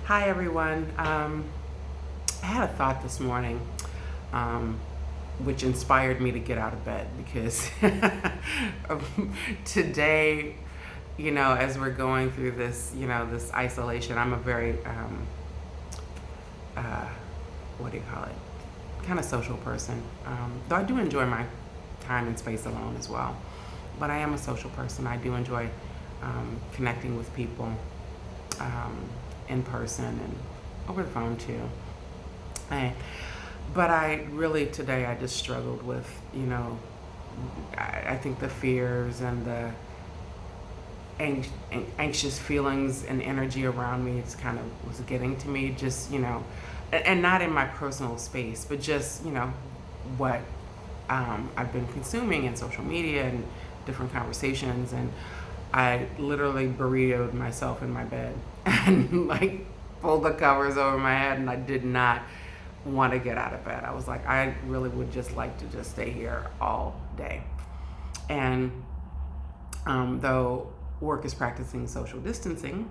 Hi, everyone. I had a thought this morning, um, which inspired me to get out of bed because today, as we're going through this, this isolation, I'm a very, uh, what do you call it, kind of social person. Though I do enjoy my time and space alone as well. But I am a social person. I do enjoy connecting with people um, in person and over the phone too. I, but I really today I just struggled with I think the fears and the anxious feelings and energy around me. It's kind of was getting to me. Just and not in my personal space, but just what I've been consuming in social media and different conversations, and I literally burritoed myself in my bed and like pulled the covers over my head, and I did not want to get out of bed. I was like, I really would just like to just stay here all day. And though work is practicing social distancing,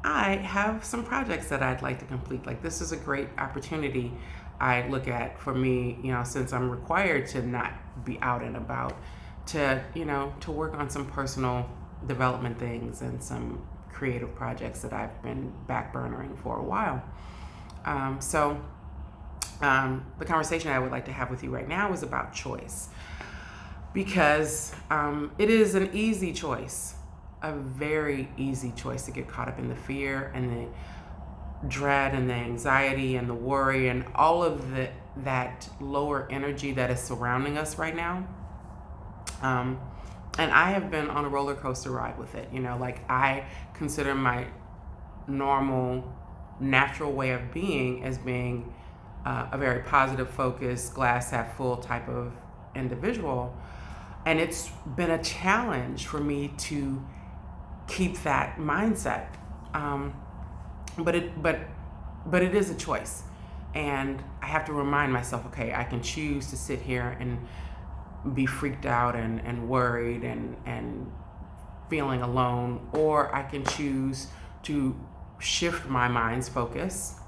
I have some projects that I'd like to complete. Like, this is a great opportunity I look at for me, since I'm required to not be out and about, to work on some personal development things and some creative projects that I've been backburnering for a while. The conversation I would like to have with you right now is about choice, because it is an easy choice, a very easy choice to get caught up in the fear and the dread and the anxiety and the worry and all of that lower energy that is surrounding us right now. And I have been on a roller coaster ride with it. Like, I consider my normal, natural way of being as being a very positive, focused, glass half full type of individual. And it's been a challenge for me to keep that mindset. But it is a choice. And I have to remind myself, okay, I can choose to sit here and be freaked out and worried and feeling alone, or I can choose to shift my mind's focus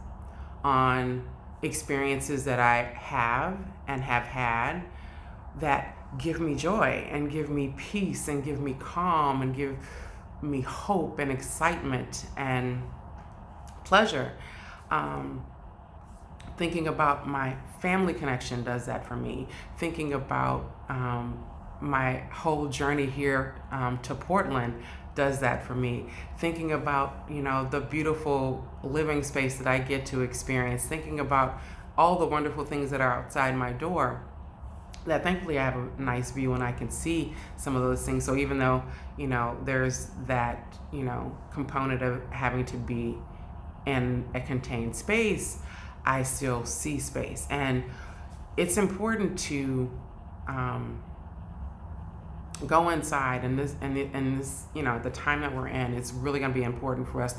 on experiences that I have and have had that give me joy and give me peace and give me calm and give me hope and excitement and pleasure. Thinking about my family connection does that for me. Thinking about my whole journey here to Portland does that for me. Thinking about the beautiful living space that I get to experience. Thinking about all the wonderful things that are outside my door, that thankfully I have a nice view and I can see some of those things. So even though there's that component of having to be in a contained space, I still see space. And it's important to go inside, and this the time that we're in, it's really going to be important for us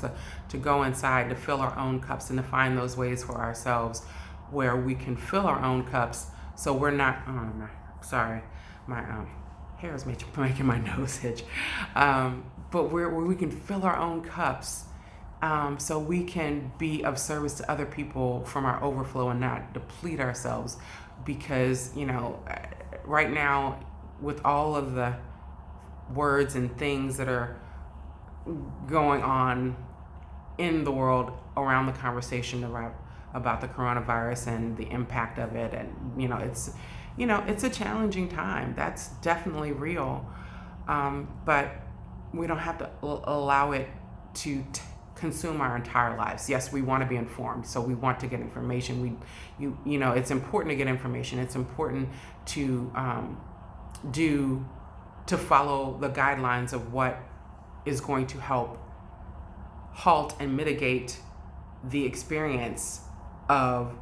to go inside, to fill our own cups, and to find those ways for ourselves where we can fill our own cups, so we're not sorry, my hair is making my nose itch, but where we can fill our own cups, so we can be of service to other people from our overflow and not deplete ourselves. Because right now, with all of the words and things that are going on in the world around the conversation about the coronavirus and the impact of it, and it's a challenging time. That's definitely real, but we don't have to allow it to consume our entire lives. Yes, we want to be informed, so we want to get information. It's important to get information. It's important to follow the guidelines of what is going to help halt and mitigate the experience of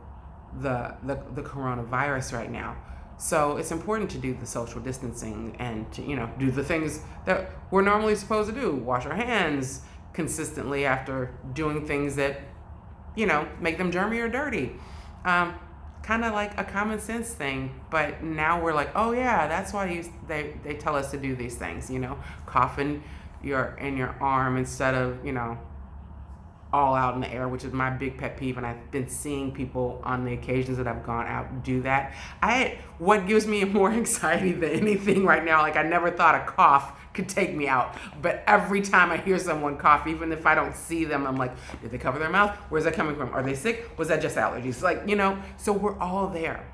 the coronavirus right now. So it's important to do the social distancing and to do the things that we're normally supposed to do. Wash our hands consistently after doing things that make them germy or dirty. Kind of like a common sense thing, but now we're like, oh yeah, that's why they tell us to do these things. Cough in your arm instead of all out in the air, which is my big pet peeve. And I've been seeing people on the occasions that I've gone out do that. What gives me more anxiety than anything right now, like I never thought a cough could take me out. But every time I hear someone cough, even if I don't see them, I'm like, did they cover their mouth? Where's that coming from? Are they sick? Was that just allergies? Like, so we're all there.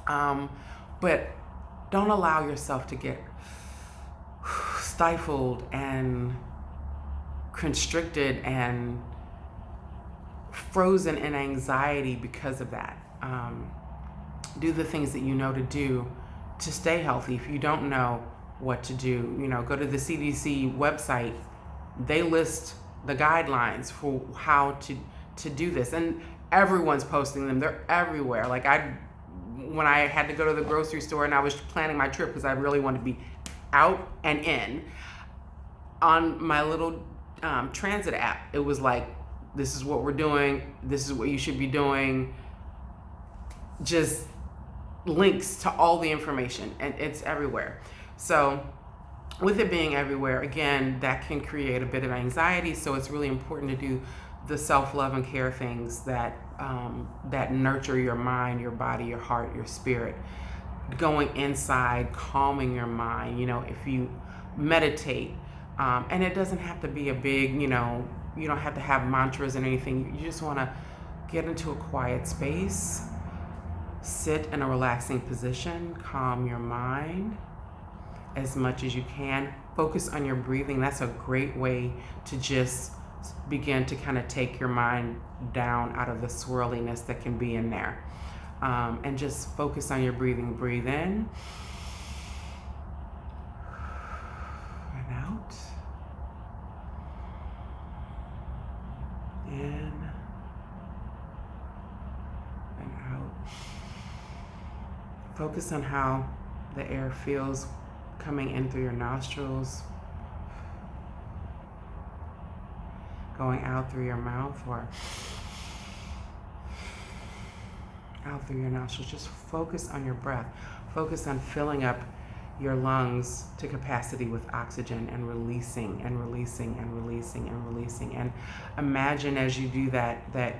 But don't allow yourself to get stifled and constricted and frozen in anxiety because of that. Do the things that you know to do to stay healthy. If you don't know what to do, go to the CDC website. They list the guidelines for how to do this, and everyone's posting them. They're everywhere. Like when I had to go to the grocery store and I was planning my trip because I really wanted to be out and in, on my little transit app, it was like, this is what we're doing, this is what you should be doing, just links to all the information, and it's everywhere. So with it being everywhere, again, that can create a bit of anxiety. So it's really important to do the self-love and care things that nurture your mind, your body, your heart, your spirit. Going inside, calming your mind. If you meditate, and it doesn't have to be a big, you don't have to have mantras and anything. You just want to get into a quiet space, sit in a relaxing position, calm your mind as much as you can. Focus on your breathing. That's a great way to just begin to kind of take your mind down out of the swirliness that can be in there. And just focus on your breathing. Breathe in and out. In and out. Focus on how the air feels coming in through your nostrils, going out through your mouth, or out through your nostrils. Just focus on your breath. Focus on filling up your lungs to capacity with oxygen and releasing and releasing and releasing and releasing. And imagine as you do that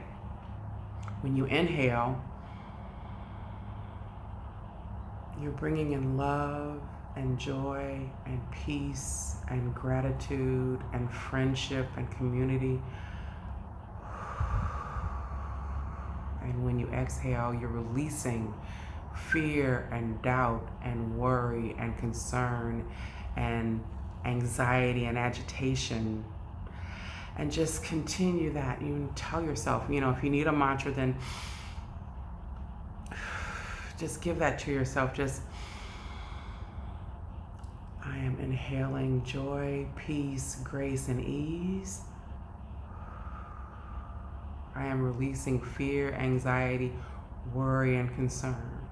when you inhale, you're bringing in love and joy and peace and gratitude and friendship and community. And when you exhale, you're releasing fear and doubt and worry and concern and anxiety and agitation. And just continue that. You tell yourself, if you need a mantra, then just give that to yourself. Just, I am inhaling joy, peace, grace, and ease. I am releasing fear, anxiety, worry, and concern.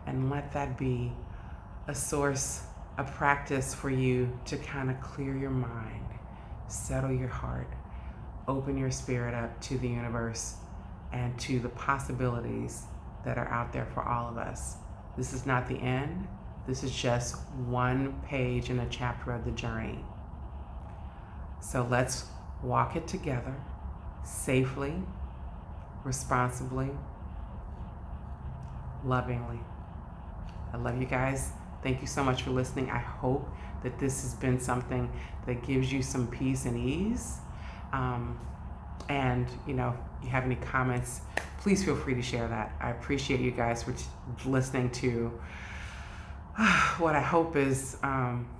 And let that be a source, a practice for you to kind of clear your mind, settle your heart, open your spirit up to the universe and to the possibilities that are out there for all of us. This is not the end. This is just one page in a chapter of the journey. So let's walk it together safely, responsibly, lovingly. I love you guys. Thank you so much for listening. I hope that this has been something that gives you some peace and ease. And if you have any comments, please feel free to share that. I appreciate you guys for listening to what I hope is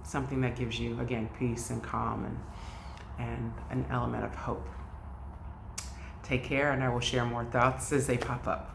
something that gives you, again, peace and calm and an element of hope. Take care, and I will share more thoughts as they pop up.